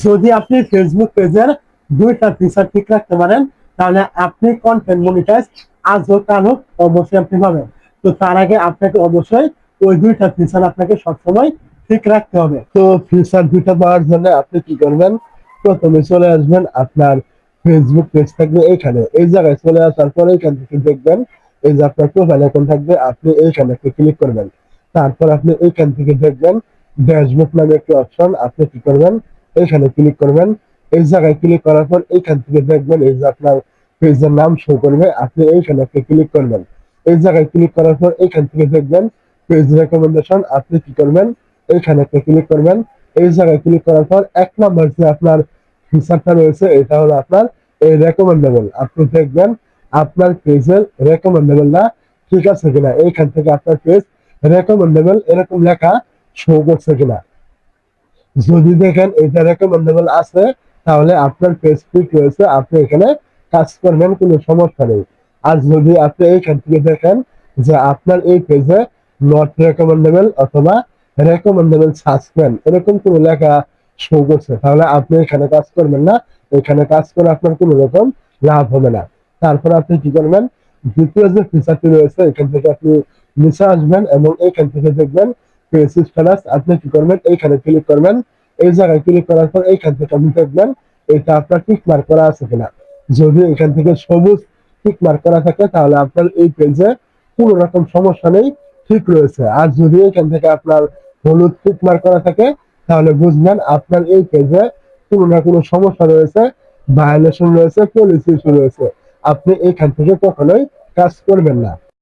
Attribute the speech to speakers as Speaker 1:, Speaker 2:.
Speaker 1: যদি আপনি ফেসবুক পেজের দুইটা ফিচার ঠিক রাখতে পারেন, তাহলে আপনি কন্টেন্ট মনিটাইজ আজও কালো অবশ্যই আপনি পাবেন। তো তার আগে আপনাকে অবশ্যই ওই দুইটা ফিচার আপনাকে সবসময় ঠিক রাখতে হবে। তো ফিচার দুইটা পাওয়ার জন্য আপনি কি করবেন, প্রথমে চলে আসবেন আপনার ফেসবুক পেজ থাকবে এইখানে, এই জায়গায় চলে আসার পরে এখান থেকে দেখবেন এই যে আপনার প্রোফাইল আইকন থাকবে, আপনি এইখানে ক্লিক করবেন। তারপর আপনি এইখান থেকে দেখবেন ড্যাশবোর্ড নামে একটি অপশন, আপনি কি করবেন এইখানে ক্লিক করবেন। এই জায়গায় ক্লিক করার পর এইখান থেকে দেখবেন এই যে আপনার পেজের নাম শো করবে, আপনি এইখানে ক্লিক করবেন। এই জায়গায় ক্লিক করার পর এইখান থেকে দেখবেন পেজ রেকমেন্ডেশন, আপনি কি করবেন এইখানে ক্লিক করবেন। এই জায়গায় ক্লিক করার পর 1 নম্বর যে আপনার ফিচারটা রয়েছে এটা হলো আপনার এই রেকমেন্ডেবল, আপনি দেখবেন আপনার পেজের রেকমেন্ডেবলটা ঠিক আছে কিনা, এইখান থেকে আপনার পেজ রেকমেন্ডেবল এরকম লেখা শো করছে কিনা। যদি দেখেন এটা রেকমেন্ডেবল আছে, তাহলে আপনার পেজ ঠিক রয়েছে, আপনি এখানে কাজ করবেন, কোনো সমস্যা নেই। আর যদি আপনি এইখান থেকে দেখেন যে আপনার এই পেজে নট রেকমেন্ডেবল অথবা রেকমেন্ডেবল সাসপেন্ড এরকম কোনো লেখা শো করছে, তাহলে আপনি এখানে কাজ করবেন না, এখানে কাজ করে আপনার কোনো রকম লাভ হবে না। তারপর আপনি কি করবেন, দ্বিতীয় যে ফিচারটি রয়েছে এখান থেকে আপনি নিচে আসবেন এবং এইখান থেকে দেখবেন পেজ স্ট্যাটাস, আপনি কি করবেন এইখানে ক্লিক করবেন। এই জায়গায় ক্লিক করার পর এইখান থেকে আপনি দেখবেন এটা আপনার টিক মার্ক করা আছে কিনা। যদি এখান থেকে সবুজ টিক মার্ক করা থাকে তাহলে আপনার এই পেজে কোনো রকম সমস্যা নেই, ঠিক রয়েছে। আর যদি এখান থেকে আপনার হলুদ টিক মার্ক করা থাকে তাহলে বুঝবেন আপনার এই পেজে কোনো না কোনো সমস্যা রয়েছে, ভায়োলেশন রয়েছে, পলিসি ইস্যু রয়েছে, আপনি এখান থেকে কখনোই কাজ করবেন না।